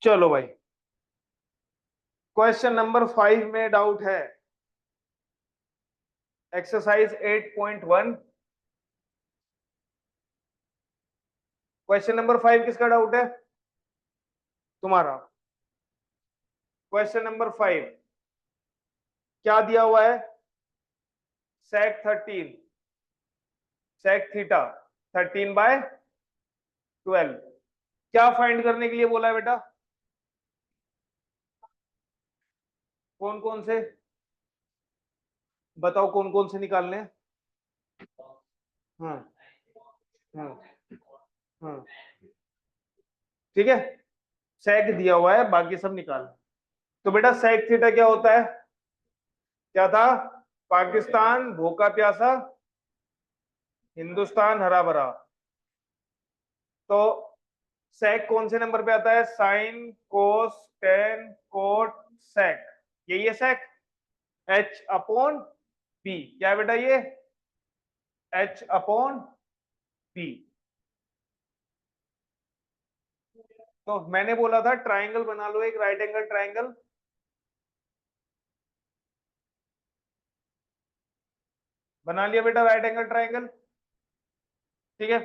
चलो भाई, question number 5 में डाउट है। एक्सरसाइज 8.1। क्वेश्चन नंबर 5 किसका डाउट है? तुम्हारा। क्वेश्चन नंबर 5 क्या दिया हुआ है? सेक 13, सेक थीटा 13/12। क्या फाइंड करने के लिए बोला है बेटा? कौन कौन से बताओ, कौन कौन से निकालने हैं? हाँ हाँ हाँ, ठीक है। सेक दिया हुआ है, बाकी सब निकाल। तो बेटा सेक थीटा क्या होता है? क्या था? पाकिस्तान भूखा प्यासा, हिंदुस्तान हरा भरा। तो सेक कौन से नंबर पे आता है? साइन, कोस, टेन, कोट, सेक। यही है सेक। H upon P. क्या है बेटा ये? H upon P. तो मैंने बोला था ट्राइंगल बना लो, एक राइट एंगल ट्राइंगल। बना लिया बेटा राइट एंगल ट्राइंगल, ठीक है।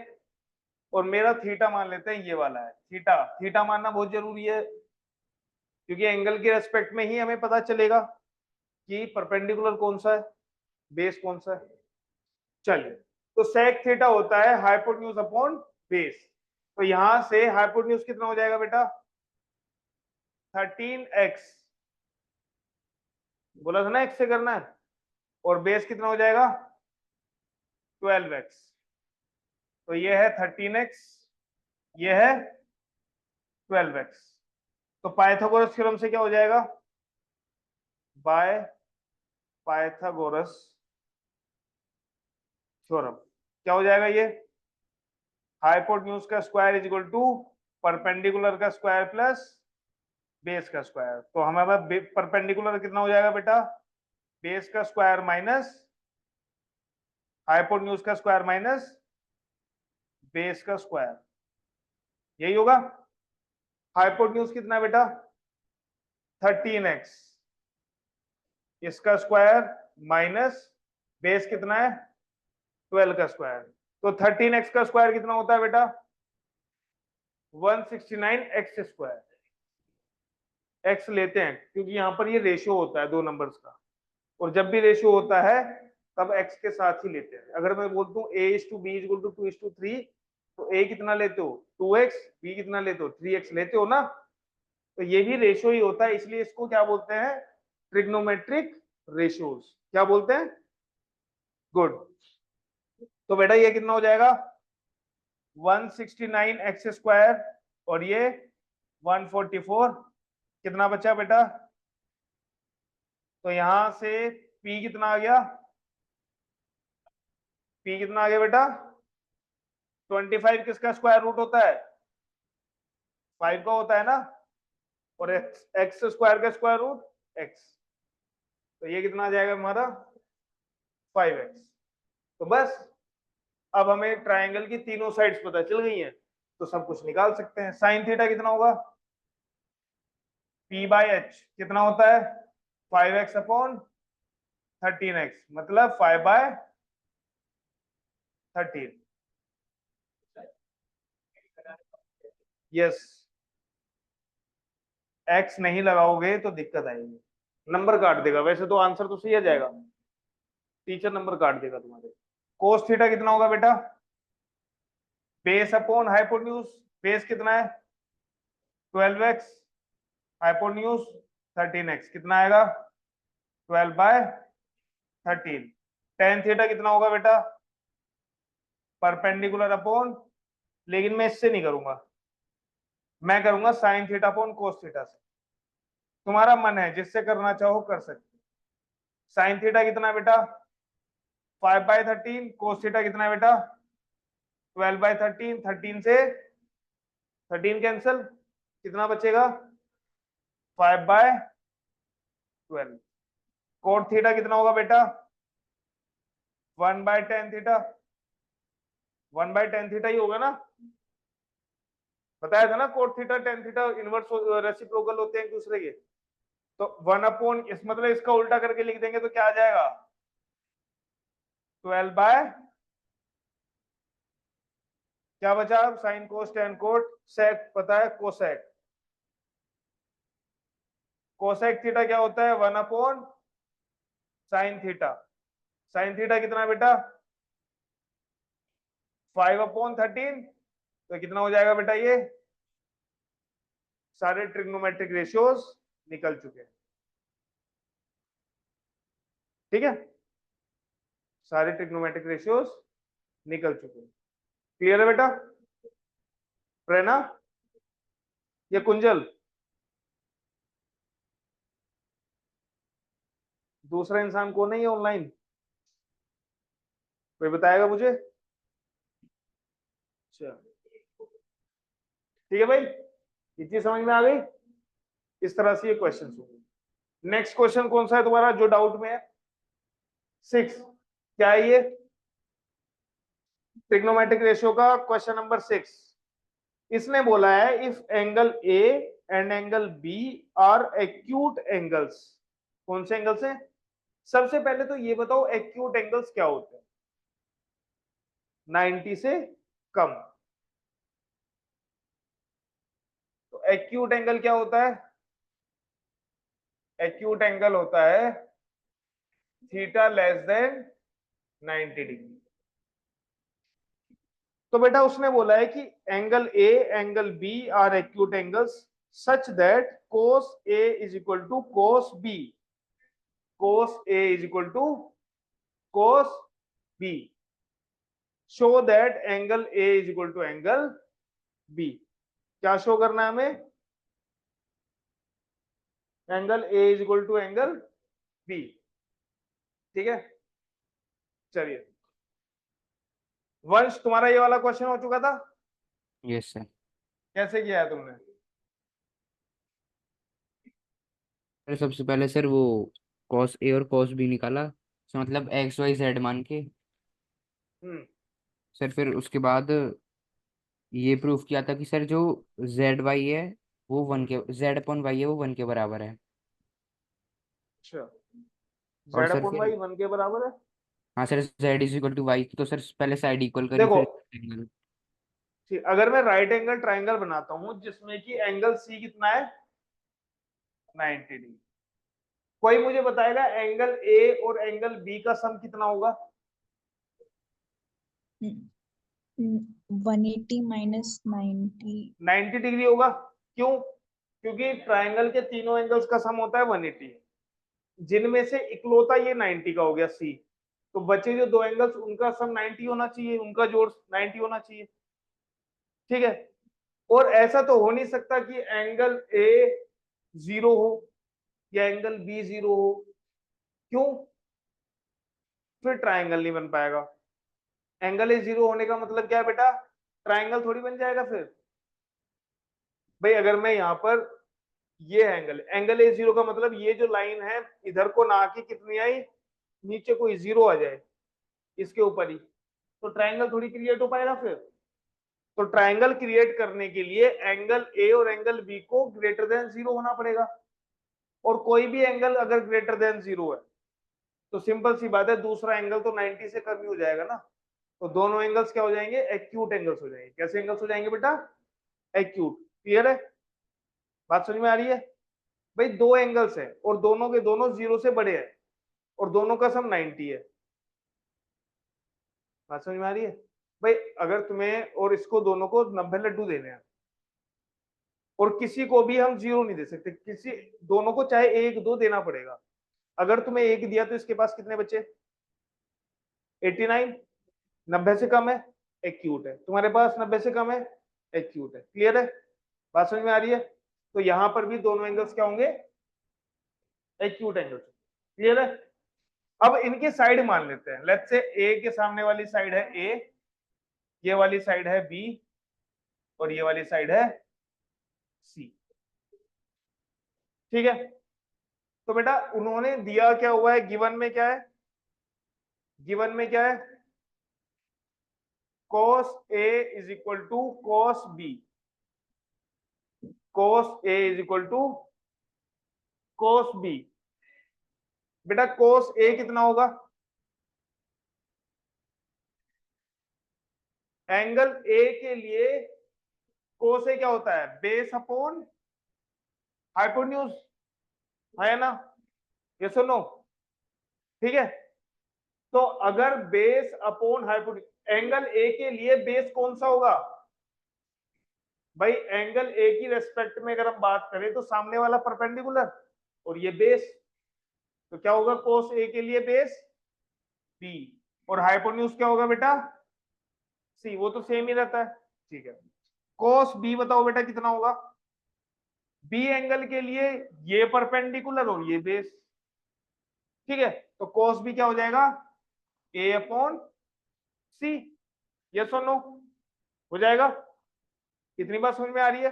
और मेरा थीटा मान लेते हैं, ये वाला है थीटा। थीटा मानना बहुत जरूरी है, क्योंकि एंगल के रेस्पेक्ट में ही हमें पता चलेगा कि परपेंडिकुलर कौन सा है, बेस कौन सा है। चलिए, तो सेक थीटा होता है हाइपोटेन्यूज अपॉन बेस। तो यहां से हाइपोटेन्यूज कितना हो जाएगा बेटा? 13x। बोला था ना x से करना है। और बेस कितना हो जाएगा? 12x। तो ये है 13x, ये है 12x। तो पाइथागोरस थ्योरम से क्या हो जाएगा? बाय पाइथागोरस थ्योरम क्या हो जाएगा ये? हाइपोटेन्यूज का square is equal to perpendicular का स्क्वायर प्लस बेस का स्क्वायर। तो हमारे परपेंडिकुलर कितना हो जाएगा बेटा? बेस का स्क्वायर माइनस हाइपोटेन्यूज का स्क्वायर माइनस बेस का स्क्वायर, यही होगा। हाइपोटेन्यूज कितना बेटा? 13x, इसका स्क्वायर माइनस बेस कितना है? 12 का स्क्वायर। तो 13x का स्क्वायर कितना होता है बेटा? 169x square. x लेते हैं क्योंकि यहां पर ये रेशियो होता है दो नंबर्स का, और जब भी रेशियो होता है तब x के साथ ही लेते हैं। अगर मैं बोलता हूँ a:b=2:3, तो a कितना लेते हो? 2x, b कितना लेते हो? 3x लेते हो ना। तो ये भी रेशियो ही होता है, इसलिए इसको क्या बोलते हैं? Trigonometric ratios. क्या बोलते हैं? गुड। तो बेटा ये कितना हो जाएगा? 169x स्क्वायर, और ये 144। कितना बचा बेटा? तो यहां से p कितना आ गया? p कितना आ गया बेटा? 25 किसका स्क्वायर रूट होता है? 5 का होता है ना। और एक्स स्क्वायर का स्क्वायर रूट x। तो ये कितना आ जाएगा हमारा? 5x। तो बस, अब हमें ट्राइंगल की तीनों साइड्स पता चल गई हैं, तो सब कुछ निकाल सकते हैं। साइन थीटा कितना होगा? p/h कितना होता है? 5x अपॉन 13x, मतलब 5/13। यस, x नहीं लगाओगे तो दिक्कत आएगी, नंबर काट देगा। वैसे तो आंसर तो सही आ जाएगा, टीचर नंबर काट देगा तुम्हारे। कोस थीटा कितना होगा बेटा? Base upon hypotenuse. बेस कितना है? 12x, हाइपोटेन्यूज 13x, कितना आएगा? 12/13। टेन थीटा कितना होगा बेटा? परपेंडिकुलर अपॉन, लेकिन मैं इससे नहीं करूंगा, मैं करूंगा sine theta upon cos theta से। तुम्हारा मन है, जिससे करना चाहो कर सकते। साइन थीटा कितना है बेटा? 5/13। कोस थीटा कितना है बेटा? 12/13। 13 से 13 कैंसिल, कितना बचेगा? 5/12। कोट थीटा कितना होगा बेटा? 1/tan theta. 1/tan थीटा ही होगा ना? बताया था ना, cot theta tan theta inverse reciprocal होते हैं एक दूसरे के। तो 1 इस मतलब इसका उल्टा करके लिख देंगे तो क्या आ जाएगा, 12 बाय क्या बचा, sine cos tan cot sec, पता है कोसेक। कोसेक थीटा क्या होता है, 1 साइन थीटा। साइन थीटा कितना है बेटा, 5/13। तो कितना हो जाएगा बेटा, ये सारे ट्रिग्नोमेट्रिक रेशियोज निकल चुके हैं। ठीक है, सारे ट्रिग्नोमेट्रिक रेशियोज निकल चुके हैं। क्लियर है बेटा, प्रेरणा ये कुंजल, दूसरा इंसान कौन है ये ऑनलाइन, कोई बताएगा मुझे। अच्छा ठीक है भाई, ये चीज समझ में आ गई। इस तरह से ये क्वेश्चन होंगे। नेक्स्ट क्वेश्चन कौन सा है तुम्हारा जो डाउट में है, 6, क्या है ये, ट्रिग्नोमेट्रिक रेशियो का क्वेश्चन नंबर 6। इसने बोला है if angle A and angle B are acute angles. कौन से एंगल्स हैं, सबसे पहले तो ये बताओ एक्यूट एंगल्स क्या होते हैं, 90 से कम। तो एक्यूट एंगल क्या होता है, एक्यूट एंगल होता है थीटा लेस देन 90 डिग्री। तो बेटा उसने बोला है कि angle A angle B are acute angles such that cos A is equal to cos B, cos A is equal to cos B, show that angle A is equal to angle B। क्या show करना है हमें, angle A is equal to angle B। ठीक है, चलिए वंश तुम्हारा ये वाला क्वेश्चन हो चुका था, यस सर। कैसे किया है तुमने। सर सबसे पहले सर वो कॉस ए और कॉस बी निकाला, तो मतलब एक्स वाई जेड मान के। हम्म, सर फिर उसके बाद ये प्रूफ किया था कि सर जो जेड वाई है वो वन के, जेड अपॉन वाई है वो वन के बराबर है। अच्छा, और जेड सर अपॉन फिर, वाई 1 के बराबर है। हाँ sir Z is equal to Y, तो सर पहले साइड इक्वल करी देखो फिर एंगल। ठीक, अगर मैं राइट एंगल ट्राइंगल बनाता हूं जिसमें कि एंगल सी कितना है 90 डिग्री, कोई मुझे बताएगा एंगल ए और एंगल बी का सम कितना होगा। 180 माइनस 90। 90 डिग्री होगा, क्यों, क्योंकि ट्राइंगल के तीनों एंगल्स का सम होता है 180, जिनमें से इकलौता ये 90 का हो गया सी, तो बचे जो दो एंगल्स उनका सम 90 होना चाहिए, उनका जोड़ 90 होना चाहिए। ठीक है, और ऐसा तो हो नहीं सकता कि एंगल ए 0 हो या एंगल बी 0 हो, क्यों, फिर ट्राइंगल नहीं बन पाएगा। एंगल ए 0 होने का मतलब क्या है बेटा, ट्राइंगल थोड़ी बन जाएगा फिर। भाई अगर मैं यहाँ पर ये एंगल, एंगल ए 0 का मतलब ये जो लाइन है इधर को ना आके कितनी आई, नीचे कोई 0 आ जाए इसके ऊपर ही, तो ट्राइंगल थोड़ी क्रिएट हो पाएगा फिर। तो ट्राइंगल क्रिएट करने के लिए एंगल ए और एंगल बी को ग्रेटर देन 0 होना पड़ेगा, और कोई भी एंगल अगर ग्रेटर देन 0 है तो सिंपल सी बात है दूसरा एंगल तो 90 से कम ही हो जाएगा ना। तो दोनों एंगल्स क्या हो जाएंगे, एक्यूट एंगल्स हो जाएंगे। कैसे एंगल्स हो जाएंगे बेटा, एक्यूट। क्लियर है, बात समझ में आ रही है। भाई दो एंगल्स है और दोनों के दोनों 0 से बड़े हैं और दोनों का सम 90 है, बात समझ में आ रही है। भाई अगर तुम्हें और इसको दोनों को 90 लड्डू देने हैं और किसी को भी हम 0 नहीं दे सकते, किसी दोनों को चाहे 1 2 देना पड़ेगा। अगर तुम्हें 1 दिया तो इसके पास कितने बचे, 89, 90 से कम है एक्यूट है, तुम्हारे पास 90 से कम है एक्यूट है। क्लियर है, बात समझ में आ रही है। तो यहां पर भी दोनों एंगल्स क्या होंगे, एक्यूट एंगल्स। क्लियर है, अब इनकी साइड मान लेते हैं। लेट्स से ए के सामने वाली साइड है ए, ये वाली साइड है बी और ये वाली साइड है सी। ठीक है, तो बेटा उन्होंने दिया क्या हुआ है, गिवन में क्या है, गिवन में क्या है, cos A is equal to cos B। cos A is equal to cos B। बेटा cos A कितना होगा? एंगल A के लिए cos A क्या होता है? बेस अपॉन हाइपोटेन्यूज, है ना? ये सुनो, ठीक है। तो अगर base upon hypotenuse, angle A के लिए बेस कौन सा होगा भाई? एंगल ए की रेस्पेक्ट में अगर हम बात करें तो सामने वाला परपेंडिकुलर और ये बेस, तो क्या होगा? कोस ए के लिए बेस बी और हाइपोटेन्यूज क्या होगा बेटा? सी। वो तो सेम ही रहता है, ठीक है। कोस बी बताओ बेटा कितना होगा? बी एंगल के लिए ये परपेंडिकुलर और ये बेस, ठीक है। तो कोस बी क्या हो जाएगा? ए अपॉन सी। यस और नो? हो जाएगा? कितनी बात समझ में आ रही है?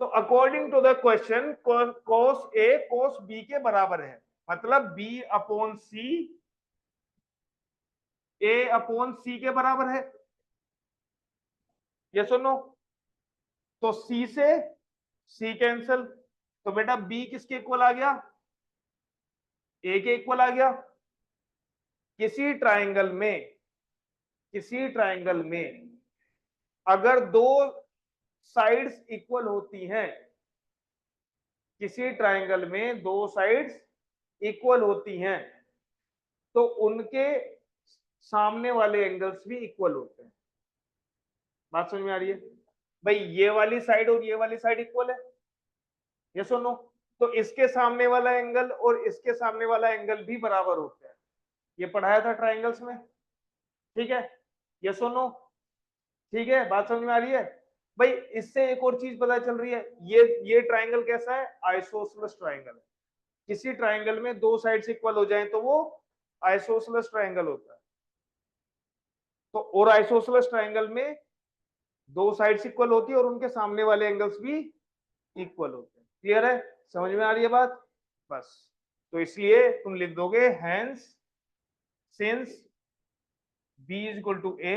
तो according to the question cos A cos B के बराबर है, मतलब B upon C A upon C के बराबर है। यस और नो? तो सी से सी कैंसल, तो बेटा बी किसके इक्वल आ गया? ए के इक्वल आ गया। किसी ट्राइंगल में अगर दो साइड्स इक्वल होती हैं, किसी ट्राइंगल में दो साइड्स इक्वल होती हैं, तो उनके सामने वाले एंगल्स भी इक्वल होते हैं। बात समझ में आ रही है भाई? ये वाली साइड और ये वाली साइड इक्वल है, यस और नो? तो इसके सामने वाला एंगल और इसके सामने वाला एंगल भी बराबर होते हैं। ये पढ़ाया था ट्राइंगल्स में, ठीक है? यस और नो? ठीक है, बात समझ में आ रही है भाई? इससे एक और चीज पता चल रही है, ये ट्राइंगल कैसा है? आइसोसेलेस ट्राइंगल है। किसी ट्राइंगल में दो साइड्स इक्वल हो जाएं तो वो आइसोसेलेस ट्राइंगल होता है। तो और आइसोसेलेस ट्राइंगल में दो साइड्स इक्वल होती है और उनके सामने वाले एंगल्स भी इक्वल होते हैं। क्लियर है? समझ में आ रही है बात? बस, तो इसलिए तुम लिख दोगे hence since B is equal to A,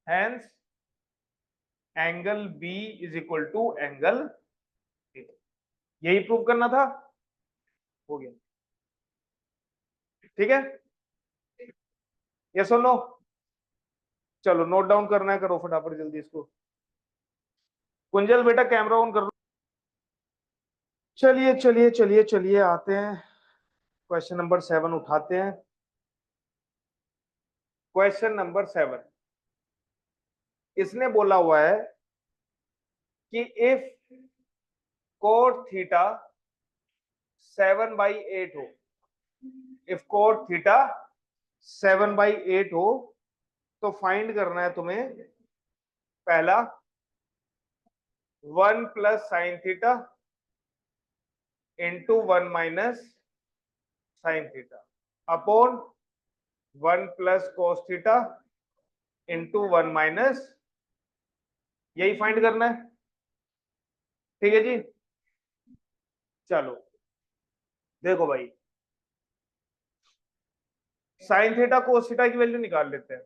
hence angle B is equal to angle A। यही प्रूव करना था, हो गया, ठीक है? यस और नो? चलो नोट डाउन करना है, करो फटाफट जल्दी इसको। कुंजल बेटा कैमरा ऑन कर लो। चलिए चलिए चलिए चलिए आते हैं क्वेश्चन नंबर 7 उठाते हैं। क्वेश्चन नंबर 7, इसने बोला हुआ है कि इफ कोट थीटा 7/8 हो, इफ कोट थीटा 7/8 हो, तो फाइंड करना है तुम्हें पहला 1 plus sine theta into 1 minus sine theta upon 1 plus cos theta into 1 minus, यही फाइंड करना है, ठीक है जी? चलो देखो भाई, साइन थीटा कोस थीटा की वैल्यू निकाल लेते हैं।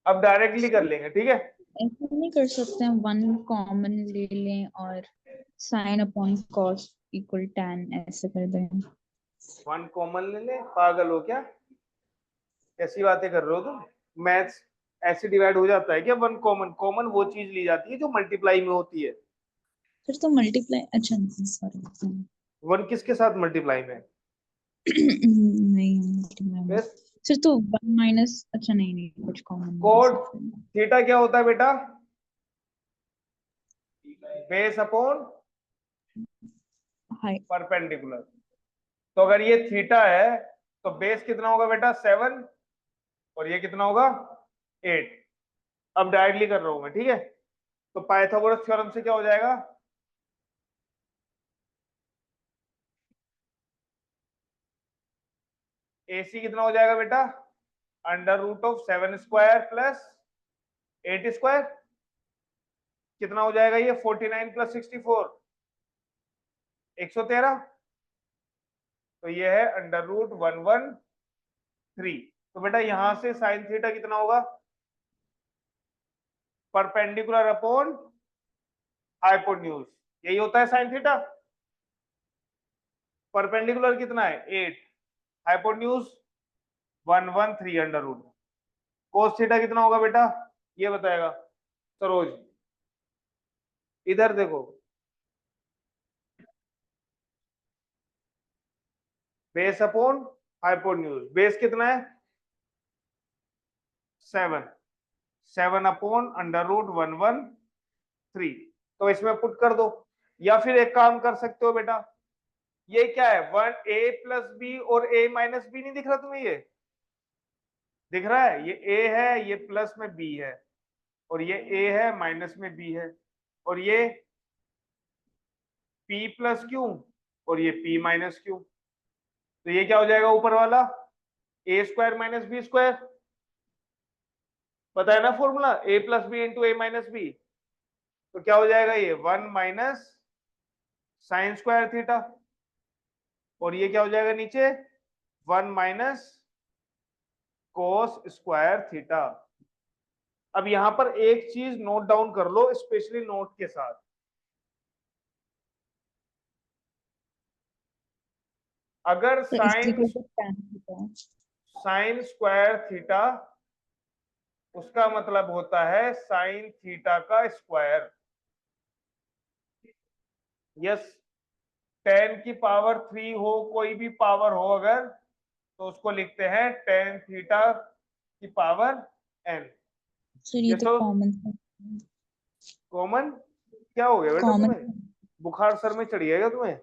अब डायरेक्टली कर लेंगे, ठीक है? ऐसा नहीं कर सकते हैं, वन कॉमन ले लें और sine upon cos equal tan ऐसे कर दें। 1 कॉमन ले ले, पागल हो क्या? कैसी बातें कर रहे हो तुम? मैथ्स ऐसे डिवाइड हो जाता है क्या? 1 कॉमन, कॉमन वो चीज ली जाती है जो मल्टीप्लाई में होती है। फिर तो मल्टीप्लाई, अच्छा सॉरी 1 किसके साथ मल्टीप्लाई में? नहीं मल्टीप्लाई में, फिर फिर तो 1 माइनस, अच्छा नहीं नहीं कुछ कॉमन कोट थीटा क्या होता है बेटा? Base upon high perpendicular. तो अगर ये थीटा है तो बेस कितना होगा बेटा? 7 और ये कितना होगा? 8। अब डायरेक्टली कर रहा हूं मैं, ठीक है? तो पाइथागोरस थ्योरम से क्या हो जाएगा? AC कितना हो जाएगा बेटा? Under root of 7 square plus 8 square, कितना हो जाएगा ये? 49 प्लस 64 113। तो ये है अंडर रूट 113। तो बेटा यहां से साइन थीटा कितना होगा? परपेंडिकुलर अपॉन हाइपोटेन्यूज, यही होता है साइन थीटा। परपेंडिकुलर कितना है 8, hypotenuse 113 under root. Cos theta कितना होगा बेटा, ये बताएगा सरोज। इधर देखो, बेस अपॉन हाइपोटेन्यूज, बेस कितना है 7, 7 अपॉन अंडर रूट 113, तो इसमें पुट कर दो। या फिर एक काम कर सकते हो बेटा, ये क्या है 1a प्लस बी और a माइनस बी, नहीं दिख रहा तुम्हें, ये दिख रहा है, ये a है, ये प्लस में b है, और ये a है माइनस में b है, और ये p प्लस q और ये p माइनस q, तो ये क्या हो जाएगा ऊपर वाला a square minus B square, पता है ना formula, a plus B into a minus B, तो क्या हो जाएगा ये 1 माइनस साइन स्क्वायर थीटा, और ये क्या हो जाएगा नीचे 1 माइनस कोस स्क्वायर थीटा। अब यहां पर एक चीज नोट डाउन कर लो, स्पेशली नोट के साथ, अगर तो साइन इसी को tan theta. Sign square theta, उसका मतलब होता है साइन थीटा का स्क्वायर। यस, 10 की पावर 3 हो, कोई भी पावर हो अगर, तो उसको लिखते हैं tan थीटा की पावर n। सर ये ये तो तो कॉमन कॉमन, क्या हो गया बेटा कॉमन तुम्हें, बुखार सर में चढ़ी है क्या तुम्हें?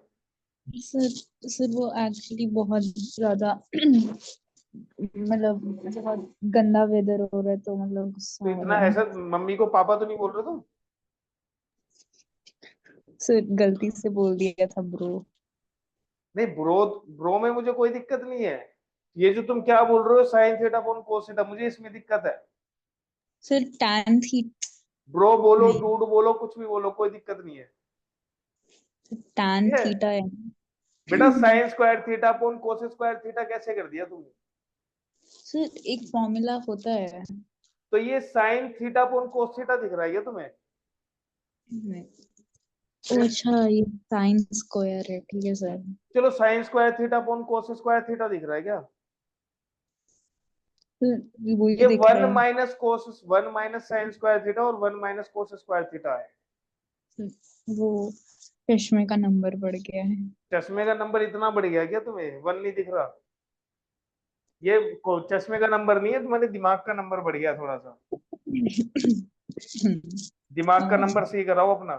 सर। सर वो एक्चुअली बहुत ज्यादा मतलब बहुत गंदा वेदर हो रहा है, तो मतलब गुस्सा तो आ इतना रहा है। ऐसा मम्मी को पापा तो नहीं बोल रहे तुम? सर गलती से बोल दिया था ब्रो। नहीं ब्रो, ब्रो में मुझे कोई दिक्कत नहीं है, ये जो तुम क्या बोल रहे हो sine theta upon cos theta, मुझे इसमें दिक्कत है। सर tan थीटा ब्रो बोलो, नहीं, डूड बोलो, कुछ भी बोलो, कोई दिक्कत नहीं है। tan ठीक है थीटा है। बेटा, साइन स्क्वायर थीटा अपॉन कोस स्क्वायर थीटा कैसे कर दिया तुमने? सर एक फॉर्मूला होता है। तो ये sine theta upon cos theta दिख रहा है क्या तुम्हें? ओ अच्छा, ये साइन स्क्वायर है, ठीक है सर। चलो साइन स्क्वायर थीटा अपॉन कोस स्क्वायर थीटा दिख रहा है क्या? सर वही ये दिख रहा वन है। Minus cos, 1 minus sine square theta और 1 माइनस कोस स्क्वायर थीटा है। वो चश्मे का नंबर बढ़ गया है। चश्मे का नंबर इतना बढ़ गया क्या तुम्हें, 1 नहीं दिख रहा? ये चश्मे का नंबर नहीं है, तुम्हारे दिमाग का नंबर बढ़ गया थोड़ा सा, दिमाग का नंबर सही कराओ अपना।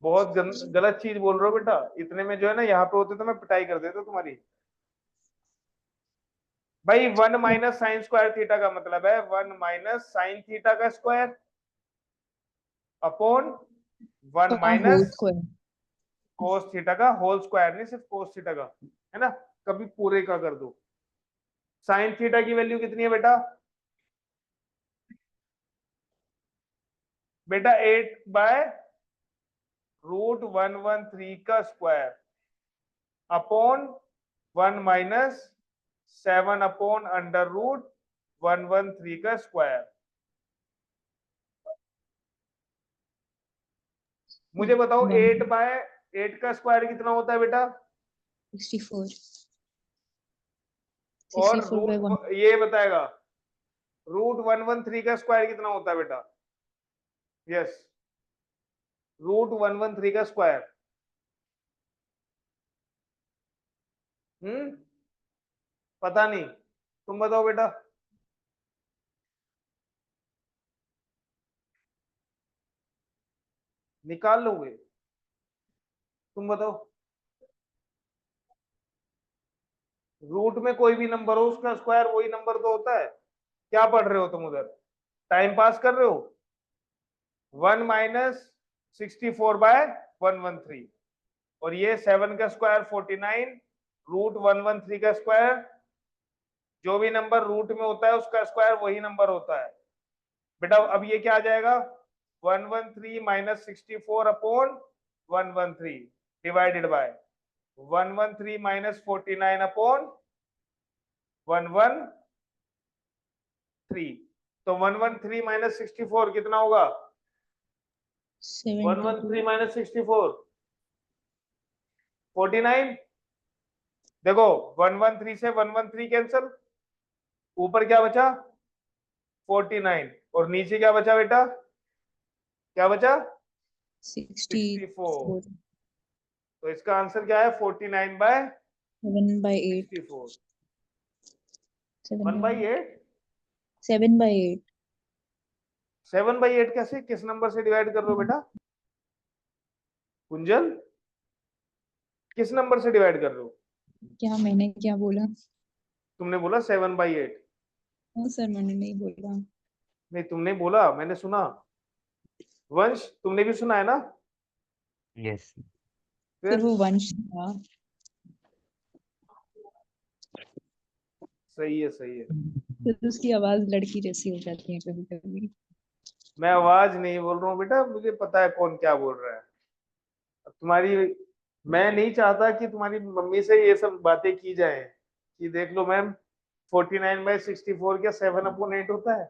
बहुत गलत चीज बोल रहे हो बेटा, इतने में जो है ना, यहाँ पे होते तो मैं पिटाई कर देता तुम्हारी। भाई 1 माइनस साइन स्क्वायर थीटा का मतलब है 1 माइनस साइन थीटा का स्क्वायर अपॉन 1 का whole minus square. Cos theta का होल स्क्वायर, नहीं सिर्फ कोस थीटा का, है ना, कभी पूरे का कर दो। साइन थीटा की वैल्यू कितनी है बेटा, बेटा 8/√113 का स्क्वायर अपॉन 1 माइनस 7 अपॉन √113 का स्क्वायर। मुझे बताओ 8/8 का स्क्वायर कितना होता है बेटा, 64। और 64/1। रूट ये बताएगा √113 का स्क्वायर कितना होता है बेटा? यस, √113 का स्क्वायर। पता नहीं, तुम बताओ बेटा। निकाल लोगे, तुम बताओ। रूट में कोई भी नंबर हो उसका स्क्वायर वही नंबर तो होता है। क्या पढ़ रहे हो तुम उधर, टाइम पास कर रहे हो? 1 माइनस 64/113, और ये 7 का स्क्वायर 49, √113 का स्क्वायर, जो भी नंबर रूट में होता है उसका स्क्वायर वही नंबर होता है बेटा। अब ये क्या आ जाएगा 113 minus 64 upon 113 divided by 113 minus 49 upon 113, तो 113 माइनस 64 कितना होगा? 113 माइनस 64 49। देखो 113 से 113 कैंसल, ऊपर क्या बचा? 49 और नीचे क्या बचा बेटा? क्या बचा? 64। तो इसका आंसर क्या है? 49 बाय 7/8 64। 7 1 बाई 8। 7/8 7 बाई 8 कैसे, किस नंबर से डिवाइड कर रहे हो बेटा? कुंजल, किस नंबर से डिवाइड कर रहे हो? क्या मैंने क्या बोला? तुमने बोला 7 बाई 8। हाँ सर, मैंने नहीं बोला। नहीं तुमने बोला, मैंने सुना। वंश तुमने भी सुना है ना? यस। फिर फिर वो वंश था। सही है, सही है। फिर उसकी आवाज लड़की जैसी हो जाती है कभी कभी। मैं आवाज नहीं बोल रहा हूँ बेटा, मुझे पता है कौन क्या बोल रहा है। अब तुम्हारी, मैं नहीं चाहता कि तुम्हारी मम्मी से ये सब बातें की जाए कि देख लो मैम 49 बाई 64 क्या 7/8 होता है?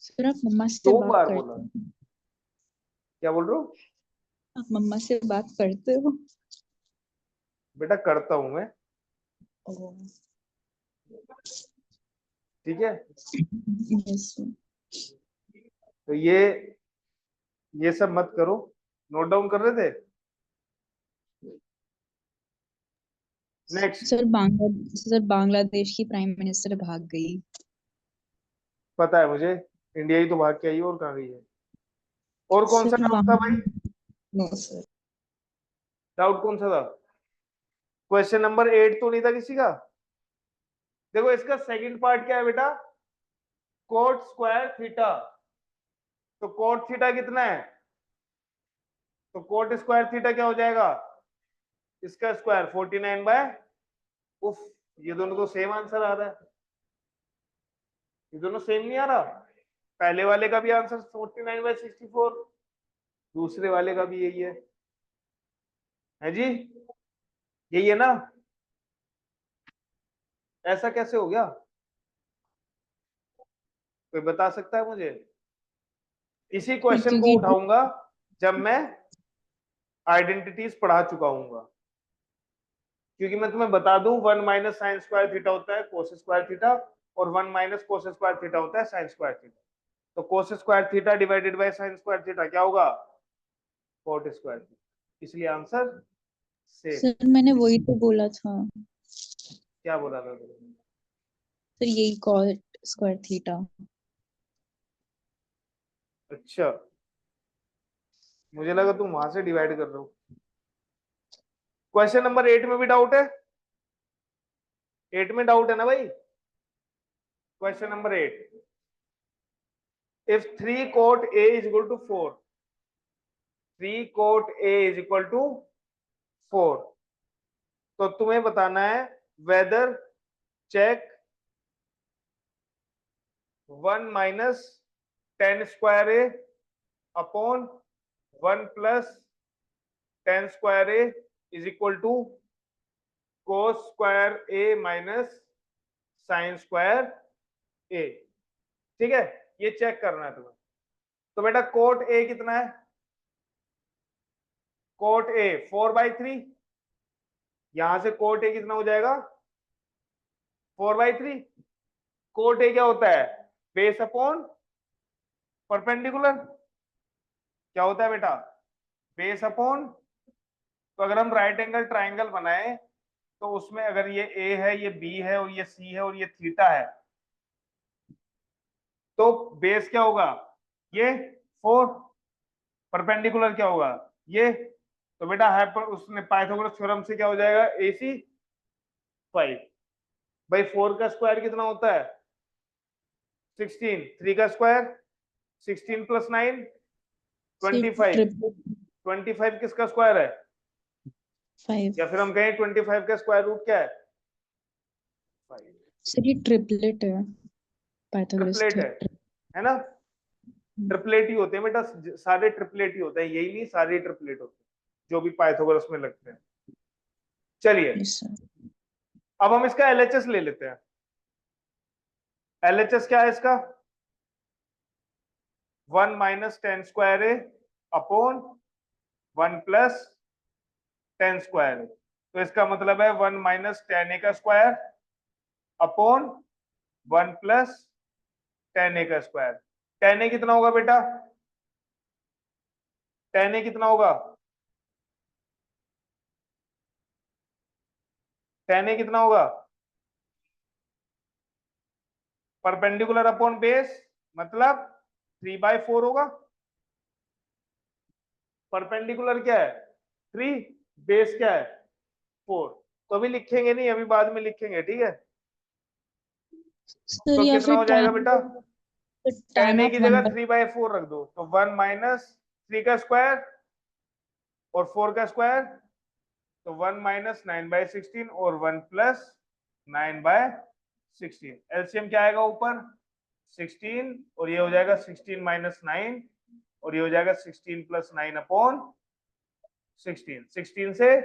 सर आप मम्मा से 2 बात बार बोला। करते हो? क्या बोल रहे हो? आप मम्मा से बात करते हो? बेटा करता हूं मैं। ओह, ठीक है, यस सर। तो ये सब मत करो। नोट डाउन कर रहे थे? नेक्स्ट। सर बांग्लादेश की प्राइम मिनिस्टर भाग गई। पता है मुझे, इंडिया ही तो भाग के आई है, और कहाँ गई है? और कौन सा सर डाउट था भाई? No sir. डाउट कौन सा था? क्वेश्चन नंबर 8 तो नहीं था किसी का? देखो इसका सेकंड पार्ट क्या है बेटा? Coat square theta. तो कोट थीटा कितना है? तो कोट स्क्वायर थीटा क्या हो जाएगा? इसका स्क्वायर 49 बाय, उफ, ये दोनों तो सेम आंसर आ रहा है। ये दोनों सेम नहीं आ रहा? पहले वाले का भी आंसर 49 बाय 64, दूसरे वाले का भी यही है जी? यही है ना? ऐसा कैसे हो गया? कोई बता सकता है मुझे? इसी क्वेश्चन को क्योंकि उठाऊंगा जब मैं आइडेंटिटीज पढ़ा चुका हूँ। क्योंकि मैं तुम्हें बता दूं 1 माइनस साइन स्क्वायर थीटा होता है कोस स्क्वायर थीटा, और 1 माइनस कोस स्क्वायर थीटा होता है साइन स्क्वायर थीटा। तो cos square theta divided by sine square theta क्या होगा? Cot square theta. इसलिए आंसर सेम। सर मैंने वही तो बोला था। क्या बोला था तुमने? सर यही कॉट स्क्वायर थीटा। अच्छा, मुझे लगा तुम वहां से डिवाइड कर रहे हो। क्वेश्चन नंबर 8 में भी डाउट है? 8 में डाउट है ना भाई? Question number 8, if 3 cot A is equal to 4, 3 cot A is equal to 4, तो तुम्हें बताना है whether check 1 minus tan square A upon 1 plus tan square A is equal to cos square A minus sine square A. ठीक है, ये check करना है तुम्हें। तो बेटा कोट ए कितना है? Cot A 4/3। यहां से कोट ए कितना हो जाएगा? 4/3। कोट ए क्या होता है? Base upon perpendicular. क्या होता है बेटा? Base upon. तो अगर हम राइट एंगल ट्राइंगल बनाए तो उसमें अगर ये ए है, ये बी है, और ये सी है, और ये थीटा है, तो बेस क्या होगा? ये 4। परपेंडिकुलर क्या होगा? ये। तो बेटा हाइपर उसने पाइथागोरस थ्योरम से क्या हो जाएगा? AC 5। भाई 4 का स्क्वायर कितना होता है? 16। 3 का स्क्वायर 16 प्लस 9 25। ट्रिपल 25 किसका स्क्वायर है? 5। या फिर हम कहें 25 का स्क्वायर रूट क्या है? 5। सर ये ट्रिपलेट है। पाइथागोरस ट्रिपलेट है ना? ट्रिपलेट ही होते हैं बेटा, सारे ट्रिपलेट ही होते हैं, यही नहीं सारे ट्रिपलेट होते हैं जो भी पाइथागोरस में लगते हैं। चलिए यस सर। अब हम इसका LHS ले लेते हैं। LHS क्या है इसका? 1 minus 10 square A upon 1 plus 10 square ए। तो इसका मतलब है 1 माइनस 10 ए का स्क्वायर अपॉन 1 प्लस 10 ए का स्क्वायर। 10 ए कितना होगा बेटा? 10 ए कितना होगा? 10 ए कितना होगा? परपेंडिकुलर अपॉन बेस मतलब 3/4 होगा। परपेंडिकुलर क्या है? 3, बेस क्या है? 4। तो अभी लिखेंगे नहीं, अभी बाद में लिखेंगे, ठीक है। सर तो या कितना फिर हो जाएगा बेटा? 10 tan ए ऑफ की 1 जगह 3/4 रख दो, तो 1 माइनस 3 का स्क्वायर और 4 का स्क्वायर, तो 1 माइनस 9/16 और 1 प्लस 9/16। एलसीएम क्या आएगा ऊपर? 16, और ये हो जाएगा 16 माइनस 9, और ये हो जाएगा 16 प्लस 9 अपॉन 16। 16 से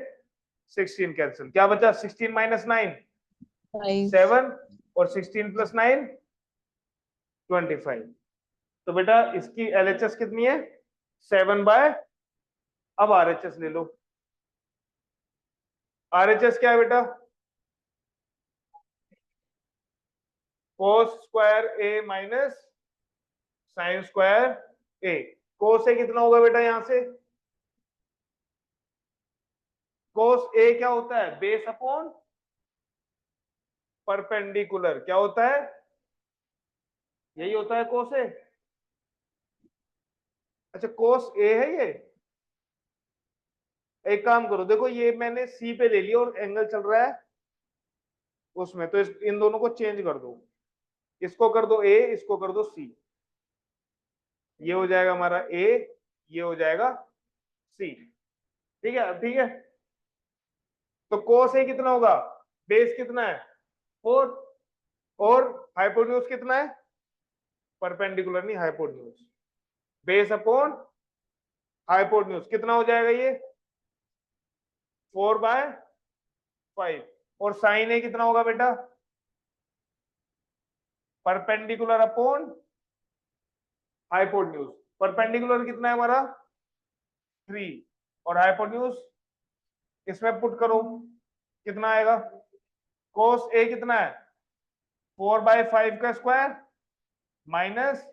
16 कैंसिल, क्या बचा? 16 माइनस 9 5 7, और 16 प्लस 9 25। तो बेटा इसकी एलएचएस कितनी है? 7/। अब आरएचएस ले लो। आरएचएस क्या है बेटा? कोस square A minus sine square ए। कोस ए कितना होगा बेटा? यहां से कोस ए क्या होता है? Base upon perpendicular. क्या होता है? यही होता है कोस ए। अच्छा, कोस ए है ये। एक काम करो, देखो ये मैंने सी पे ले लिया और एंगल चल रहा है उसमें, तो इन दोनों को चेंज कर दो। इसको कर दो ए, इसको कर दो सी। ये हो जाएगा हमारा ए, ये हो जाएगा सी। ठीक है, ठीक है। तो कोस ए कितना होगा? बेस कितना है? 4। और हाइपोटेन्यूज कितना है? परपेंडिकुलर नहीं, हाइपोटेन्यूज। बेस अपॉन हाइपोटेन्यूज कितना हो जाएगा ये? 4/5। और साइन ए कितना होगा बेटा? Perpendicular upon hypotenuse. परपेंडिकुलर कितना है हमारा? 3, और हाइपोटेन्यूज इसमें पुट करो, कितना आएगा? कोस ए कितना है? 4/5 का स्क्वायर माइनस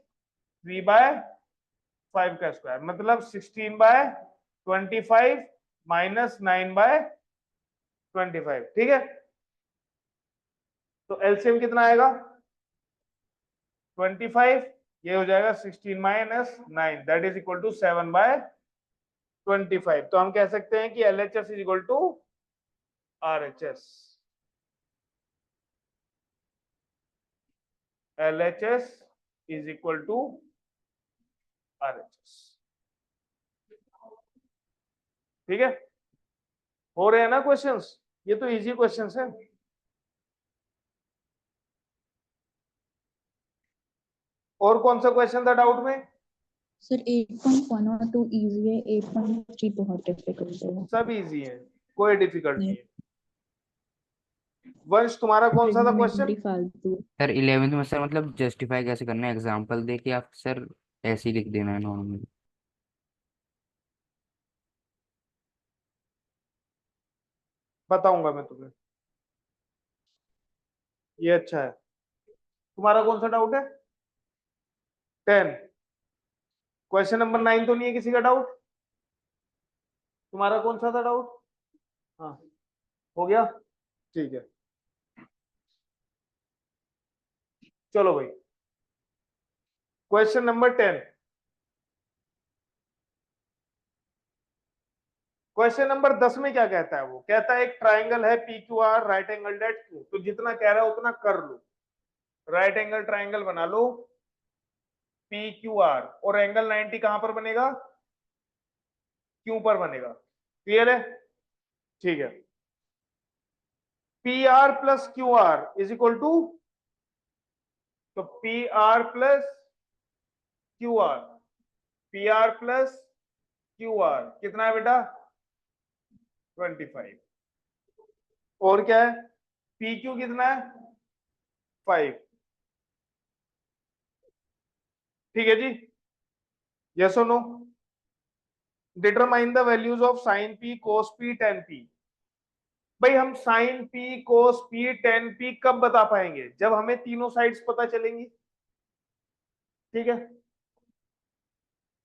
3/5 का स्क्वायर, मतलब 16/25 माइनस 9/25। ठीक है। तो एलसीएम कितना आएगा? 25। ये हो जाएगा 16 minus 9, that is equal to 7/25। तो हम कह सकते हैं कि LHS is equal to RHS. LHS is equal to RHS. ठीक है, हो रहे हैं ना क्वेश्चंस? ये तो इजी क्वेश्चंस हैं। और कौन सा क्वेश्चन था डाउट में? सर 8.1 और 2 इजी है, 8.3 बहुत डिफिकल्ट है। सब इजी है, कोई डिफिकल्ट नहीं नहीं, है। वंश तुम्हारा कौन सा था क्वेश्चन? ट्रिग्नोमेट्री फालतू। सर 11th में सर मतलब जस्टिफाई कैसे करना है, एग्जांपल दे के आप सर ऐसे ही लिख देना है नॉर्मल। बताऊंगा मैं तुम्हें, ये अच्छा है। तुम्हारा कौन सा डाउट है? 10। क्वेश्चन नंबर 9 तो नहीं है किसी का डाउट? तुम्हारा कौन सा था डाउट? हाँ, हो गया, ठीक है। चलो भाई, क्वेश्चन नंबर 10। क्वेश्चन नंबर 10 में क्या कहता है? वो कहता है एक ट्राइंगल है P Q R, right angle at Q. तो जितना कह रहा है उतना कर लो। राइट एंगल ट्राइंगल बना लो पी क्यू आर, और एंगल 90 कहां पर बनेगा? क्यू पर बनेगा। क्लियर है? ठीक है। P R plus Q R is equal to, तो P R plus Q R, P R plus Q R कितना है बेटा? 25। और क्या है? पी क्यू कितना है? 5। ठीक है जी। यस और no? Determine the values of sine P, cos P, tan P. भाई हम sine P, cos P, tan P कब बता पाएंगे? जब हमें तीनों साइड्स पता चलेंगी। ठीक है,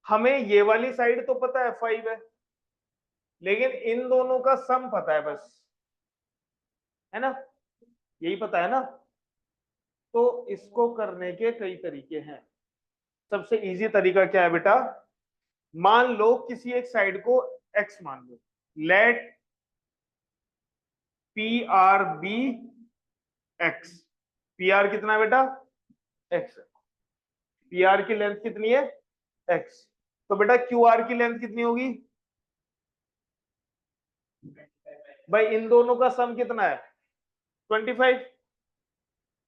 हमें ये वाली साइड तो पता है 5 है, लेकिन इन दोनों का सम पता है बस, है ना? यही पता है ना? तो इसको करने के कई तरीके हैं। सबसे इजी तरीका क्या है बेटा? मान लो किसी एक साइड को x मान लो, let P R be X. P R कितना है बेटा? x। पी आर की लेंथ कितनी है? x। तो बेटा क्यू आर की लेंथ कितनी होगी? भाई इन दोनों का सम कितना है? 25।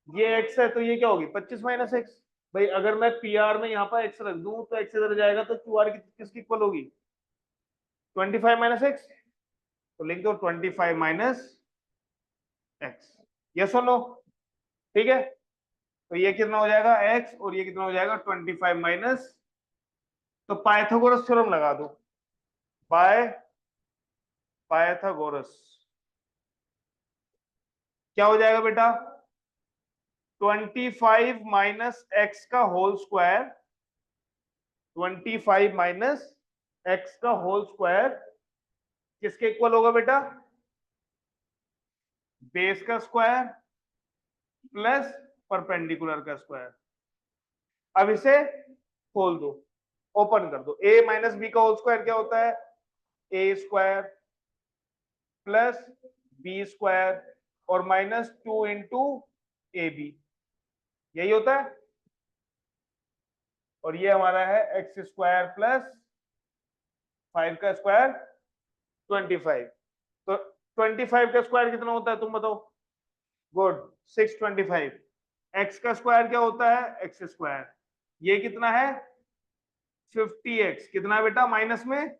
ये x है तो ये क्या होगी? 25 माइनस एक्स। भाई अगर मैं पी आर में यहाँ पर x रख दूं तो x इधर जाएगा तो क्यू आर किसकी इक्वल होगी? 25 माइनस एक्स। तो लिख दो 25 माइनस एक्स। यस और नो? ठीक है, तो ये कितना हो जाएगा? x, और ये कितना हो जाएगा? 25 माइनस। तो पाइथागोरस थ्योरम लगा दो। पाइथागोरस क्या हो जाएगा बेटा? 25 माइनस एक्स का होल स्क्वायर, 25 माइनस एक्स का होल स्क्वायर किसके इक्वल होगा बेटा? बेस का स्क्वायर प्लस परपेंडिकुलर का स्क्वायर। अब इसे खोल दो, ओपन कर दो। a माइनस बी का होल स्क्वायर क्या होता है? ए स्क्वायर प्लस बी स्क्वायर और माइनस 2 इंटू ए बी, यही होता है। और ये हमारा है एक्स स्क्वायर प्लस 5 का स्क्वायर 25। तो 25 का स्क्वायर कितना होता है तुम बताओ? गुड, 625। एक्स का स्क्वायर क्या होता है? X square. ये कितना है? 50x। कितना है बेटा माइनस में?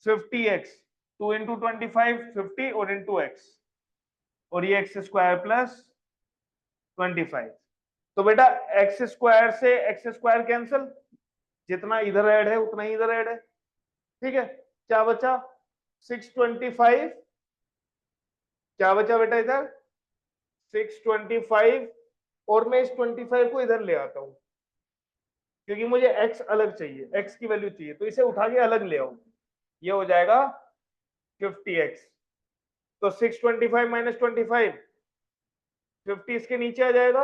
50x। 2 इंटू 25 50 और इंटू एक्स, और ये एक्स स्क्वायर प्लस 25। तो बेटा एक्स स्क्वायर से एक्स स्क्वायर कैंसिल, जितना इधर ऐड है उतना ही इधर ऐड है। ठीक है, क्या बचा? 625। क्या बचा बेटा इधर? 625। और मैं इस 25 को इधर ले आता हूं क्योंकि मुझे x अलग चाहिए, x की वैल्यू चाहिए, तो इसे उठा के अलग ले आऊं। ये हो जाएगा 50x। तो 625 माइनस 25, 50 इसके नीचे आ जाएगा,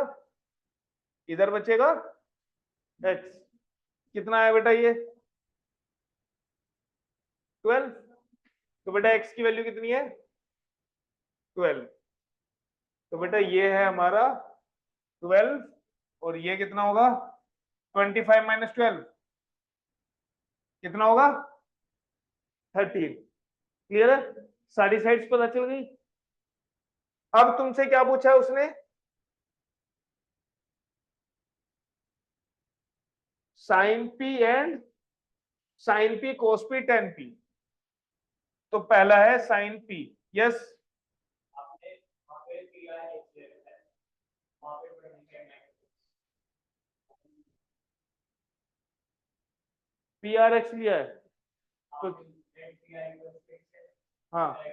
इधर बचेगा x। कितना है बेटा ये? 12। तो बेटा x की वैल्यू कितनी है? 12। तो बेटा ये है हमारा 12, और ये कितना होगा? 25 माइनस 12 कितना होगा? 13। क्लियर है? सारी साइड्स पता चल गई। अब तुमसे क्या पूछा है उसने? Sine P and sine P, cos P, tan P. तो पहला है sine P. Yes, P R X लिया है तो हाँ,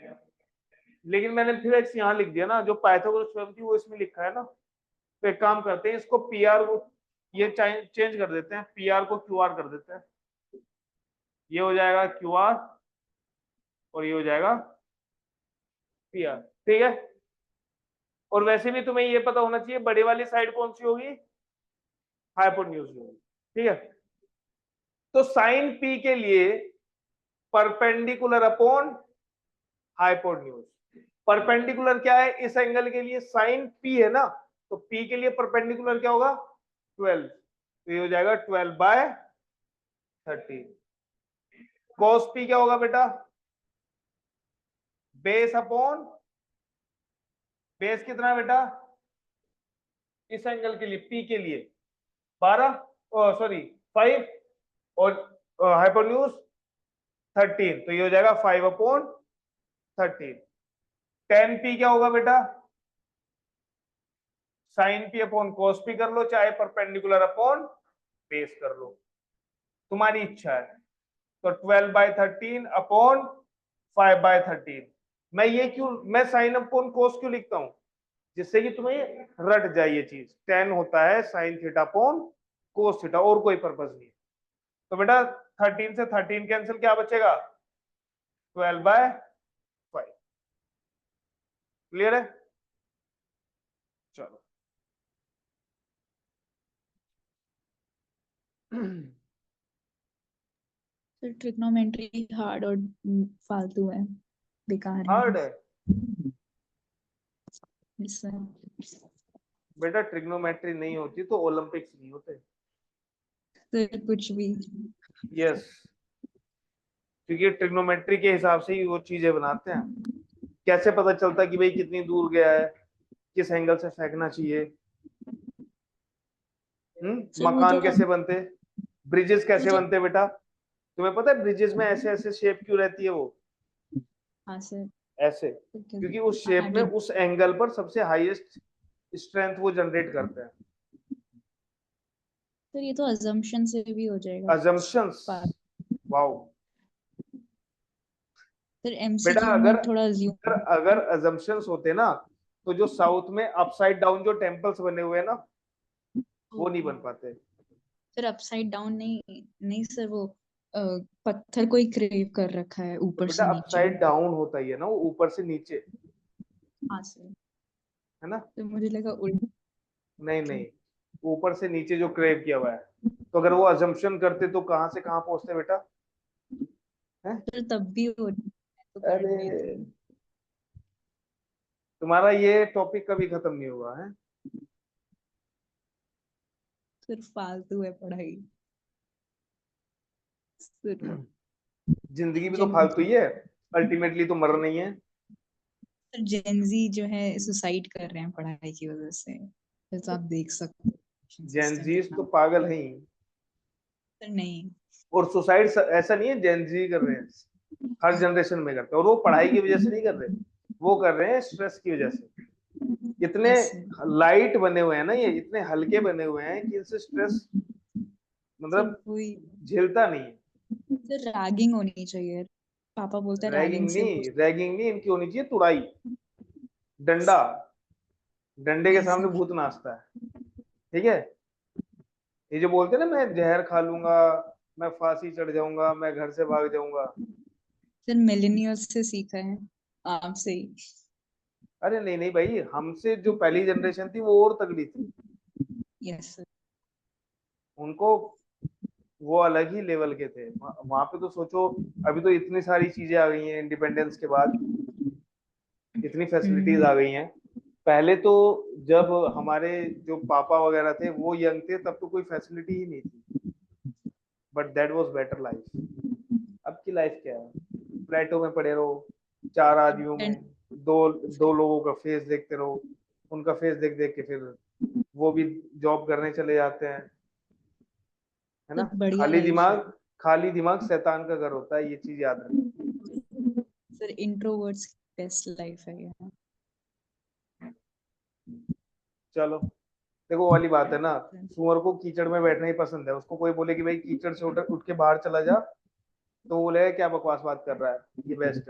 लेकिन मैंने फिर एक्स यहाँ लिख दिया ना, जो पाइथागोरस थ्योरम थी वो इसमें लिखा है ना। तो एक काम करते हैं, इसको पी आर को ये चेंज कर देते हैं, पी आर को क्यू आर कर देते हैं। ये हो जाएगा क्यू आर और ये हो जाएगा पी आर। ठीक है, और वैसे भी तुम्हें ये पता होना चाहिए बड़ी वाली साइड कौन सी होगी? हाइपोटेन्यूज होगी। ठीक है, तो साइन पी के लिए परपेंडिकुलर अपॉन हाइपोटेन्यूज। परपेंडिकुलर क्या है? इस एंगल के लिए साइन पी है ना, तो पी के लिए परपेंडिकुलर क्या होगा? 12। तो ये हो जाएगा 12/13। कॉस पी क्या होगा बेटा? बेस अपॉन, बेस कितना है बेटा इस एंगल के लिए? पी के लिए 12, सॉरी 5, और हाइपोटेन्यूज 13, तो ये हो जाएगा 5/13। टेन पी क्या होगा बेटा? Sine P upon cos P कर लो, चाहे परपेंडिकुलर अपॉन बेस कर लो। तुम्हारी इच्छा है। तो 12/13 अपॉन 5/13। मैं साइन अपॉन कोस क्यों लिखता हूं, जिससे कि तुम्हें रट जाए ये चीज। 10 होता है sine theta upon cos theta, और कोई पर्पज नहीं है। तो बेटा 13 से 13 कैंसिल, क्या बचेगा 12/5। क्लियर है? चलो सर ट्रिग्नोमेट्री हार्ड और फालतू है, बेकार है। हार्ड है Yes, sir. बेटा, ट्रिग्नोमेट्री नहीं होती तो ओलंपिक्स नहीं होते। सर कुछ भी। यस, क्योंकि ट्रिग्नोमेट्री के हिसाब से ही वो चीजें बनाते हैं। कैसे पता चलता कि भाई कितनी दूर गया है, किस एंगल से फेंकना चाहिए। सर वो मकान जो कैसे बनते, ब्रिजेस कैसे जो बनते बेटा? तुम्हें पता है ब्रिजेस में ऐसे ऐसे शेप क्यों रहती है वो? हाँ सर, ऐसे, क्योंकि उस शेप में आगे उस एंगल पर सबसे हाईएस्ट स्ट्रेंथ वो जनरेट करते हैं। सर ये तो अजम्पशन से भी हो जाएगा। Assumptions, wow. सर बेटा एमसीक्यू अगर में थोड़ा ज्यूम। अगर अगर अजम्पशंस होते ना, तो जो साउथ में अपसाइड डाउन जो टेम्पल्स बने हुए हैं ना, वो नहीं बन पाते। सर अपसाइड डाउन नहीं, नहीं सर वो अ, पत्थर को ही क्रेव कर रखा है तो ऊपर बेटा से नीचे। अपसाइड डाउन होता ही है ना, वो ऊपर से नीचे, हाँ सर, है ना? तो मुझे लगा उल्टा। नहीं नहीं, ऊपर से नीचे जो क्रेव किया हुआ है। तो अगर वो अजम्पशन करते तो कहां से कहां पहुंचते बेटा? है? सर तब भी हो तो कर अरे, देती। तुम्हारा ये टॉपिक कभी खत्म नहीं हुआ है। सिर्फ फालतू है पढ़ाई सर। जिंदगी भी तो जेन फालतू ही है, अल्टीमेटली तो मर नहीं है। जेनजी जो है सुसाइड कर रहे हैं पढ़ाई की वजह से, जैसा आप देख सकते हैं सिस्टम जेनजीज तो कितना। पागल है ही। सर नहीं और सुसाइड ऐसा नहीं है जेनजी कर रहे हैं, हर जनरेशन में करते हैं, और वो पढ़ाई की वजह से नहीं कर रहे, वो कर रहे हैं स्ट्रेस की वजह से। इतने यस सर। लाइट बने हुए हैं ना, ये इतने हल्के बने हुए हैं कि इनसे स्ट्रेस सर मतलब वही झेलता नहीं है। सर रैगिंग होनी चाहिए, पापा बोलते हैं रैगिंग रैगिंग से नहीं, रैगिंग नहीं, इनकी होनी चाहिए तुड़ाई, डंडा। डंडे के नहीं सामने सर। भूत नाचता है, ठीक है? ये जो बोलते हैं ना, मैं जहर खा लूंगा, मैं फांसी चढ़ जाऊंगा, मैं घर से भाग जाऊंगा। सर मिलेनियल्स से सीखा है, आपसे ही। अरे नहीं नहीं भाई, हमसे जो पहली जनरेशन थी वो और तगड़ी थी। Yes sir. उनको वो अलग ही लेवल के थे। वहां पे तो सोचो, अभी तो इतनी सारी चीजें आ गई हैं इंडिपेंडेंस के बाद, इतनी फैसिलिटीज आ गई हैं। पहले तो जब हमारे जो पापा वगैरह थे वो यंग थे, तब तो कोई फैसिलिटी ही नहीं थी। But that was better life. अब की लाइफ क्या है? फ्लैटों में पड़े रहो, चार आदमियों में दो दो लोगों का फेस देखते रहो, उनका फेस देख देख के फिर वो भी जॉब करने चले जाते हैं, है ना? सर बढ़िया खाली लाइफ है। दिमाग, खाली दिमाग शैतान का घर होता है, ये चीज याद रखना। सर इंट्रोवर्ट्स की बेस्ट लाइफ है ये। चलो, देखो वो वाली बात है ना, सुअर को कीचड़ में बैठना ही पसंद है। उसको कोई बोले कि भाई कीचड़ से उठ के बाहर चला जा, तो वो बोलेगा क्या बकवास बात कर रहा है, ये बेस्ट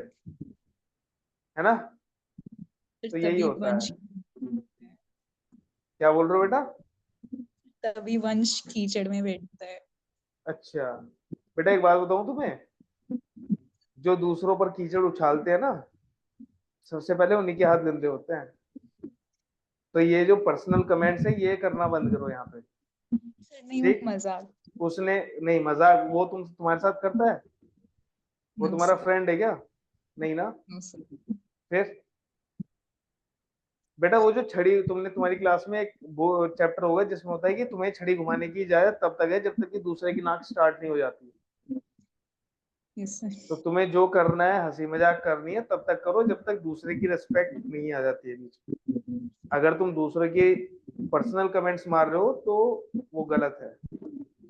है ना? फिर तो यही तभी होता वंश, है। क्या बोल रहे हो बेटा? तभी वंश कीचड़ में बैठता है। अच्छा बेटा, एक बात बताऊं तुम्हें, जो दूसरों पर कीचड़ उछालते हैं ना, सबसे पहले उन्हीं के हाथ गंदे होते हैं। तो ये जो पर्सनल कमेंट्स है ये करना बंद करो यहाँ पे। सर नहीं वो ठीक, मजाक। उसने नहीं, मजाक वो तुम्हारे साथ करता है? वो नो तुम्हारा सर। फ्रेंड है क्या? नहीं ना? No sir. फिर बेटा, वो जो छड़ी, तुम्हारी क्लास में एक वो चैप्टर होगा जिसमें होता है कि तुम्हें छड़ी घुमाने की इजाजत तब तक है जब तक कि दूसरे की नाक स्टार्ट नहीं हो जाती। Yes sir. तो तुम्हें जो करना है, हंसी मजाक करनी है, तब तक करो जब तक दूसरे की रिस्पेक्ट नहीं आ जाती है बीच में। अगर तुम दूसरे के पर्सनल कमेंट्स मार रहे हो तो वो गलत है।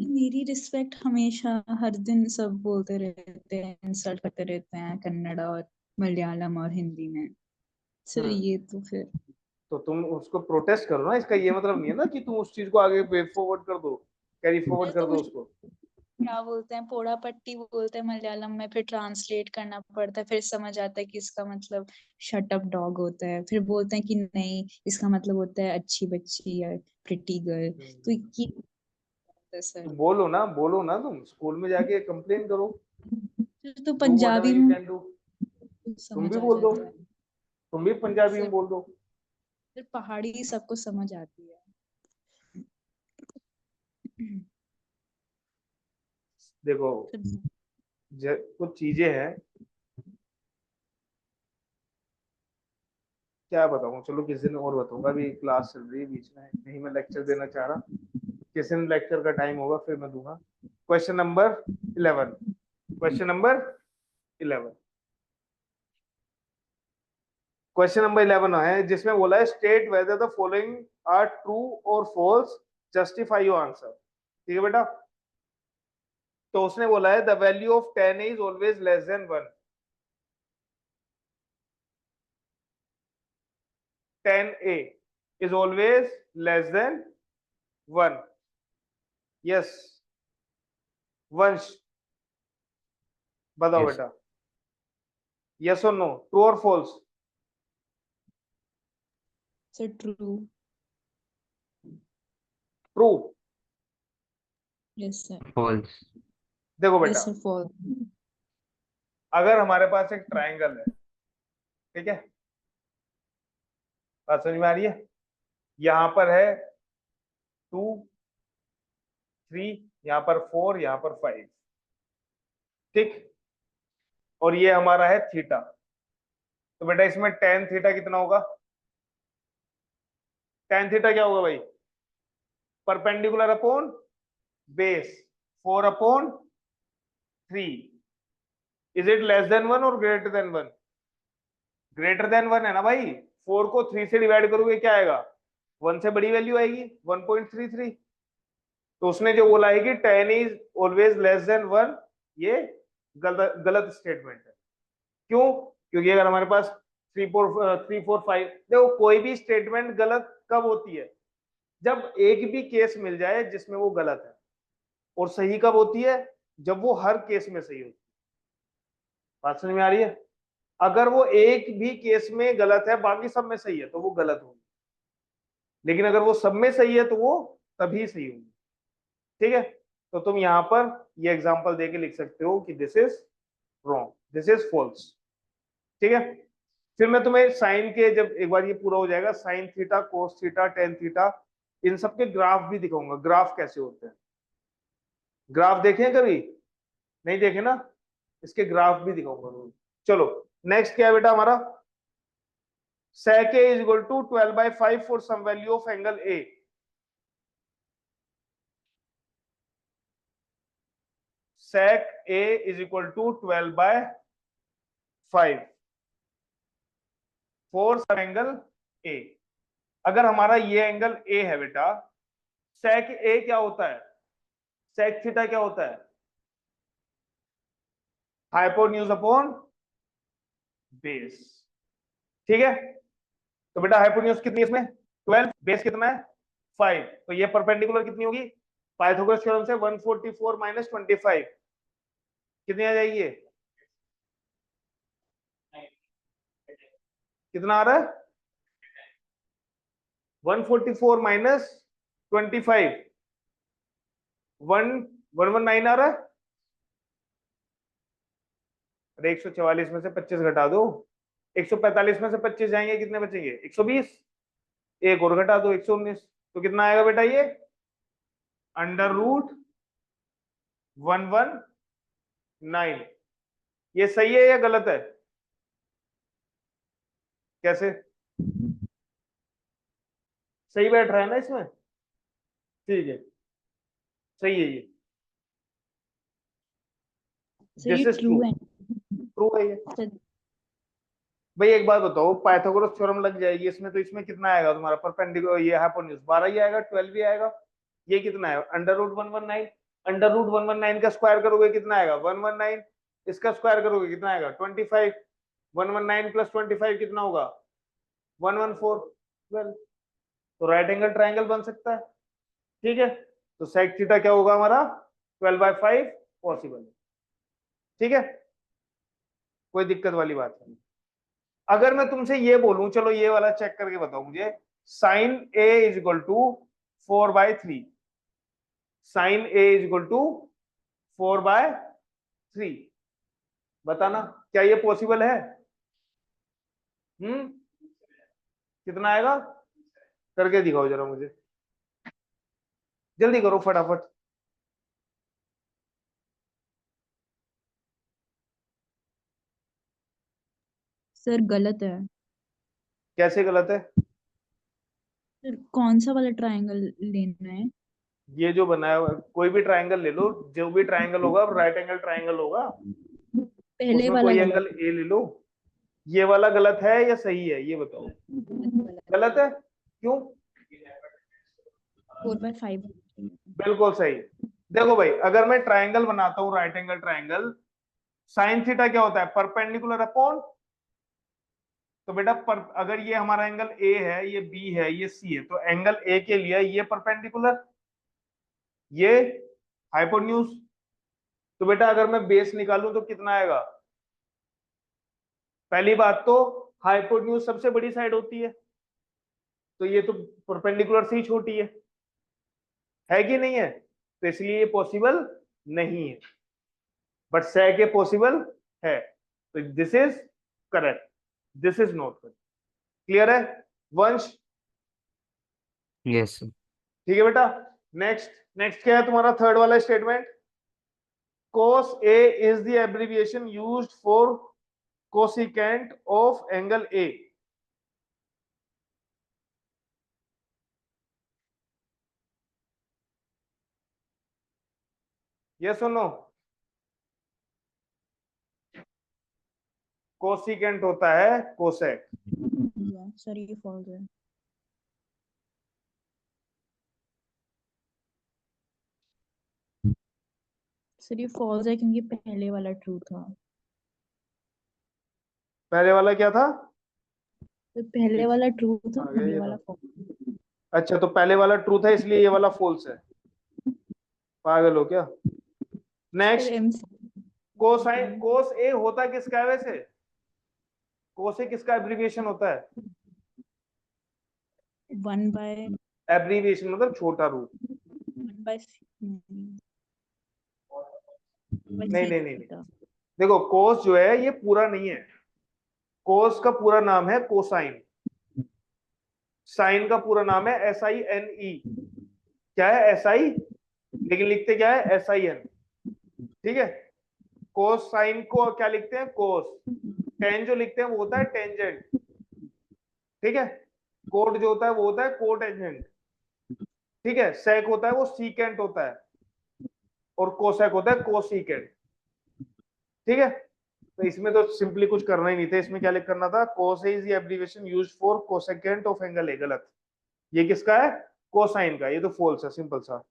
मेरी रिस्पेक्ट हमेशा हर दिन सब बोलते रहते हैं, इंसल्ट करते रहते हैं कन्नड़ा और मलयालम और हिंदी में। सर हम्म, ये तो फिर तो तुम उसको प्रोटेस्ट करो ना, इसका ये मतलब नहीं है ना कि तुम उस चीज को आगे वे फॉरवर्ड कर दो, कैरी फॉरवर्ड मैं कर तो दो मुझे उसको। क्या बोलते हैं, पोड़ा पट्टी बोलते हैं मलयालम में, फिर ट्रांसलेट करना पड़ता है, फिर समझ आता है कि इसका मतलब शट अप डॉग होता है, फिर बोलते हैं कि नहीं इसका मतलब होता है अच्छी बच्ची या प्रिटी गर्ल। तो ये सर, बोलो ना, तुम स्कूल में जाके कंप्लेन करो। फिर तो डू व्हाटएवर पंजाबी यू में कैन डू। तुम समझ भी आ बोल दो, जाता है, तुम भी पंजाबी में फिर बोल दो। फिर पहाड़ी सबको समझ आती है। देखो, फिर कुछ चीजें हैं, क्या बताऊं, चलो किसी दिन और बताऊंगा, अभी क्लास चल रही है बीच में, नहीं मैं लेक्चर देना चाह रहा। किसी दिन लेक्चर का टाइम होगा फिर मैं दूंगा। Question number 11, question number 11, question number 11 है जिसमें बोला है state whether the following are true और फॉल्स, जस्टिफाई योर आंसर। ठीक है बेटा, तो उसने बोला है the value of 10 is always less than 1। 10a is always less than 1। yes, वंश बताओ यस। बेटा, यस और नो, ट्रू और false. Sir true. True. Yes sir. False. देखो बेटा, यस सर फॉल्स। अगर हमारे पास एक ट्राइंगल है, ठीक है, बात समझ में आ रही है, यहां पर है 2 3, यहां पर 4, यहां पर 5, ठीक, और ये हमारा है थीटा, तो बेटा इसमें टेन थीटा कितना होगा? टेन थीटा क्या होगा भाई? Perpendicular upon base, 4/3। Is it less than 1 और ग्रेटर देन 1? ग्रेटर देन 1 है ना भाई, 4 को 3 से डिवाइड करोगे क्या आएगा? 1 से बड़ी वैल्यू आएगी, 1.33। तो उसने जो बोला है कि 10 इज ऑलवेज लेस देन 1, ये गलत स्टेटमेंट है। क्यों? क्योंकि अगर हमारे पास 3 4 देखो, कोई भी स्टेटमेंट गलत कब होती है? जब एक भी केस मिल जाए जिसमें वो गलत है। और सही कब होती है? जब वो हर केस में सही होती है। बात समझ में आ रही है? अगर वो एक भी केस में गलत है, बाकी सब में सही है, तो वो गलत होगी। लेकिन अगर वो सब में सही है तो वो तभी सही होगी। ठीक है, तो तुम यहां पर ये एग्जांपल देके लिख सकते हो कि this is wrong, this is false. ठीक है, फिर मैं तुम्हें साइन के, जब एक बार ये पूरा हो जाएगा, sine theta, cos theta, tan theta, इन सब के ग्राफ भी दिखाऊंगा, ग्राफ कैसे होते हैं। ग्राफ देखे हैं कभी? नहीं देखे ना, इसके ग्राफ भी दिखाऊंगा। चलो, नेक्स्ट क्या है बेटा हमारा? sec a is equal to 12/5 for some value of angle a। sec a is equal to 12/5 for some angle a। अगर हमारा ये एंगल a है बेटा, sec a क्या होता है? sec थीटा क्या होता है? Hypotenuse upon base. ठीक है, तो बेटा हाइपोटेन्यूज कितनी है इसमें? 12, बेस कितना है? 5। तो ये परपेंडिकुलर कितनी होगी? पाइथागोरस थ्योरम से 144 माइनस 25 कितनी आ जाएगी? कितना आ रहा है? 144 माइनस 25, 119 आ रहा है। अरे 144 में से 25 घटा दो, 145 में से 25 जाएंगे, कितने बचेंगे? 120। एक और घटा दो, 119। तो कितना आएगा बेटा ये? √119। ये सही है या गलत है? कैसे? सही बैठ रहा है ना इसमें? ठीक है, सही है ये, सर दिस ये इज ट्रू। ट्रू है। ट्रू है ये। सर भाई एक बात बताओ, पाइथागोरस थ्योरम लग जाएगी इसमें, तो इसमें कितना आएगा तुम्हारा परपेंडिकुलर? ये हाइपोटेन्यूज 12 ही आएगा, 12 ही आएगा। ये कितना है? √119। √119 का स्क्वायर करोगे कितना आएगा? 119। इसका स्क्वायर करोगे कितना आएगा? 25। 119 प्लस 25 कितना होगा? 114। 12। तो राइट एंगल ट्राइंगल बन सकता है। ठीक है, तो सेक थीटा क्या होगा हमारा? 12/5 पॉसिबल है। ठीक है, कोई दिक्कत वाली बात नहीं। अगर मैं तुमसे ये बोलूं, चलो ये वाला चेक करके बताओ मुझे, sine A is equal to 4/3, sine A is equal to 4/3, बताना क्या ये पॉसिबल है? कितना आएगा? करके दिखाओ जरा मुझे, जल्दी करो फटाफट। सर गलत है। कैसे गलत है? सर कौन सा वाला ट्रायंगल लेना है? ये जो बनाया हुआ है, कोई भी ट्रायंगल ले लो, जो भी ट्रायंगल होगा राइट एंगल ट्रायंगल होगा, पहले उसमें वाला कोई गलत एंगल ए ले लो। ये वाला गलत है या सही है, ये बताओ। गलत है, क्यों? 4/5। बिल्कुल सही। देखो भाई, अगर मैं ट्रायंगल बनाता हूँ right angle triangle, sine theta क्या होता है? परपेंडिकुलर अपॉन, तो बेटा अगर ये हमारा एंगल ए है, ये बी है, ये सी है, तो एंगल ए के लिए ये परपेंडिकुलर, ये हाइपोटेन्यूज। तो बेटा अगर मैं बेस निकालूं तो कितना आएगा? पहली बात तो हाइपोटेन्यूज सबसे बड़ी साइड होती है, तो ये तो परपेंडिकुलर से ही छोटी है कि नहीं है? तो इसलिए ये पॉसिबल नहीं है, बट sec ए पॉसिबल है, तो this is correct, this is not correct. Clear है वंश? यस। ठीक है बेटा, नेक्स्ट नेक्स्ट क्या है तुम्हारा थर्ड वाला statement? cos A is the abbreviation used for cosecant of angle A। Yes और नो? कोसिकेंट होता है कोसेक। सर ये फॉल्स है। सर ये फॉल्स है क्योंकि पहले वाला ट्रू था। पहले वाला क्या था? तो पहले वाला ट्रू था, आ गया ये ये वाला तो। फॉल्स। अच्छा, तो पहले वाला ट्रू था इसलिए ये वाला फॉल्स है? पागल हो क्या? सर नेक्स्ट, MC कोसाइन, कोस ए होता किसका है वैसे? कोस ए किसका एब्रीविएशन होता है? 1/1/6। एब्रीविएशन मतलब छोटा रूप। नहीं नहीं नहीं, देखो कोस जो है ये पूरा नहीं है, कोस का पूरा नाम है कोसाइन, साइन का पूरा नाम है SINE। क्या है? SI, लेकिन लिखते क्या है? SIN। ठीक है, कोस साइन को क्या लिखते हैं? कोस। टेन जो लिखते हैं वो होता है टेंजेंट। ठीक है, कोट जो होता है वो होता है कोट एजेंट। ठीक है, सेक होता है वो सीकेंट होता है, और कोसेक होता है कोसीकेंट। ठीक है, तो इसमें तो सिंपली कुछ करना ही नहीं था, इसमें क्या लिख करना था? Cos is the abbreviation used for cosecant of angle A. गलत, ये किसका है? कोसाइन का, ये तो फॉल्स है, सिंपल सा।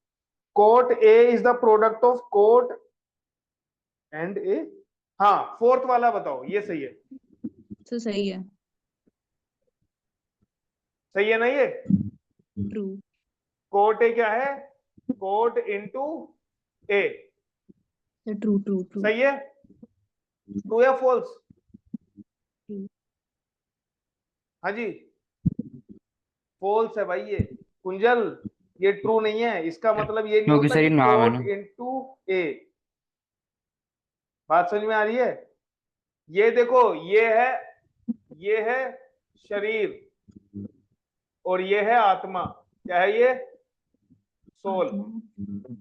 Cot A is the product of cot and A. हाँ, फोर्थ वाला बताओ, ये सही है? तो सही है। सही है ना ये? ट्रू। कोट ए क्या है? Cot into A. True true true. सही है? ट्रू या फॉल्स? हाँ जी, फॉल्स है भाई ये कुंजल, ये ट्रू नहीं है। इसका मतलब ये नहीं क्योंकि होता सर कि ये नाम है कोट ना। इंटू ए। बात समझ में आ रही है? ये देखो, ये है शरीर, और ये है आत्मा। क्या है ये? सोल।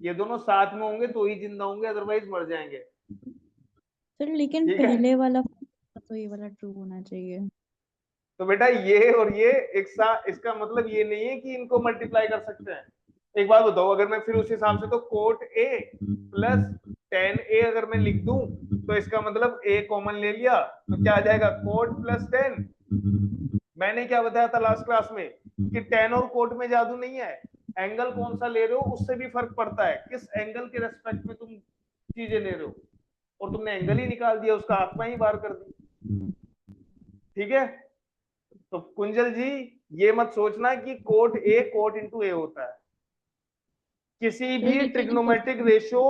ये दोनों साथ में होंगे तो ही जिंदा होंगे, अदरवाइज मर जाएंगे। सर लेकिन ठीक है, पहले वाला तो ये वाला ट्रू होना चाहिए। तो बेटा ये और ये एक साथ, इसका मतलब ये नहीं है कि इनको मल्टीप्लाई कर सकते हैं। एक बात बताओ, अगर मैं फिर उस हिसाब से तो कोट ए प्लस टेन ए अगर मैं लिख दूं, तो इसका मतलब ए कॉमन ले लिया तो क्या आ जाएगा? Cot plus 10। मैंने क्या बताया था लास्ट क्लास में कि 10 और कोट में जादू नहीं है, एंगल कौन सा ले रहे हो उससे भी फर्क पड़ता है, किस एंगल के रेस्पेक्ट में तुम चीजें ले रहे हो, और तुमने एंगल ही निकाल दिया, उसका आत्मा ही बाहर कर दी। ठीक है, तो कुंजल जी ये मत सोचना कि कोट इंटू ए होता है। किसी भी लेकिन ट्रिग्नोमेट्रिक रेशियो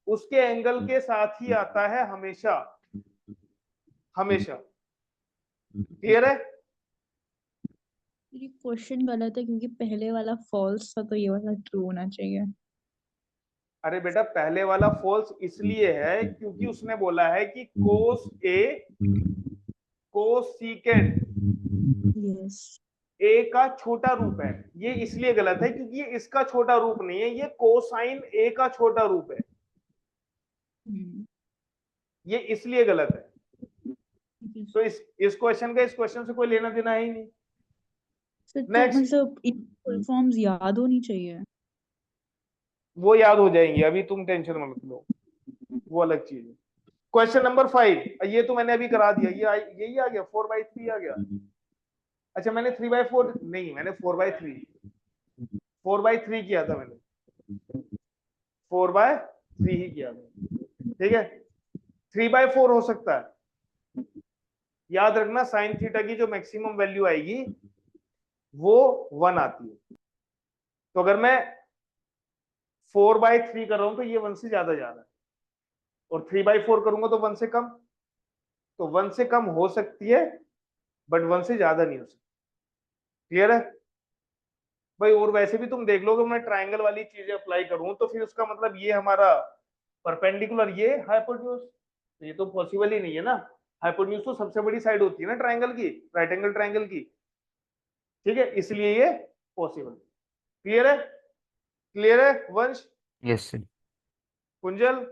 उसके एंगल के साथ ही आता है हमेशा, हमेशा। क्लियर है? ये क्वेश्चन गलत है क्योंकि पहले वाला फॉल्स था तो ये वाला ट्रू होना चाहिए। अरे बेटा पहले वाला फॉल्स इसलिए है क्योंकि उसने बोला है कि कोस ए कोसिकेंट यस। ए का छोटा रूप है। ये इसलिए गलत है क्योंकि ये इसका छोटा रूप नहीं है, ये कोसाइन ए का छोटा रूप है। ये इसलिए गलत है। तो इस क्वेश्चन का इस क्वेश्चन से कोई लेना देना है ही नहीं। सर तो नेक्स्ट, मतलब इन फुल फॉर्म्स याद होनी चाहिए। वो याद हो जाएंगे, अभी तुम टेंशन मत लो, वो अलग चीज है। क्वेश्चन नंबर 5, ये तो मैंने अभी करा दिया, यही आ गया, 4/3 आ गया। अच्छा मैंने 3/4 नहीं, मैंने 4/3 किया था, मैंने 4/3 ही किया था। ठीक है, 3/4 हो सकता है। याद रखना साइन थीटा की जो मैक्सिमम वैल्यू आएगी वो 1 आती है। तो अगर मैं 4/3 कर रहा हूं तो ये 1 से ज्यादा जा रहा है, और 3/4 करूंगा तो 1 से कम। तो 1 से कम हो सकती है बट 1 से ज्यादा नहीं हो सकती। क्लियर है भाई? और वैसे भी तुम देख लो कि मैं ट्राइंगल वाली चीजें अप्लाई करूं तो फिर उसका मतलब ये हमारा परपेंडिकुलर, ये हाइपोटेन्यूज, ये तो पॉसिबल ही नहीं है ना। हाइपोटेन्यूज तो सबसे बड़ी साइड होती है ना ट्राइंगल की, राइट एंगल ट्राइंगल की। ठीक है, इसलिए ये पॉसिबल। क्लियर है? क्लियर है वंश? Yes sir. कुंजल?